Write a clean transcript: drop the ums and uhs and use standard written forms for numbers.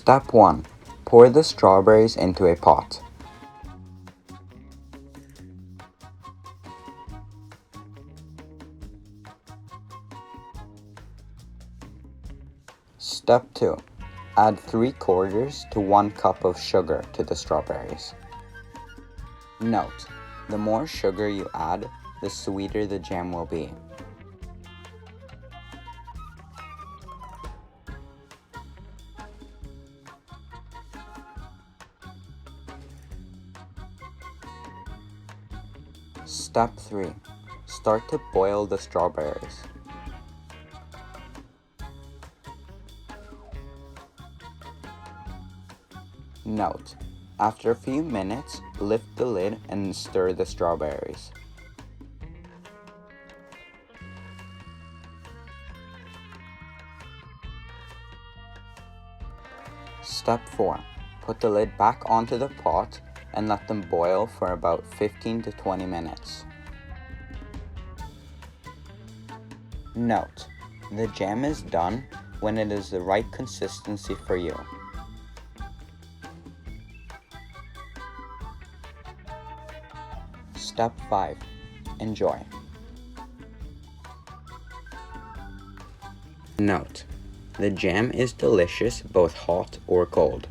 Step 1. Pour the strawberries into a pot. Step 2. Add 3/4 to 1 cup of sugar to the strawberries. Note: the more sugar you add, the sweeter the jam will be. Step 3. Start to boil the strawberries. Note: after a few minutes, lift the lid and stir the strawberries. Step 4. Put the lid back onto the pot and let them boil for about 15 to 20 minutes. Note: the jam is done when it is the right consistency for you. Step 5. Enjoy. Note: the jam is delicious both hot or cold.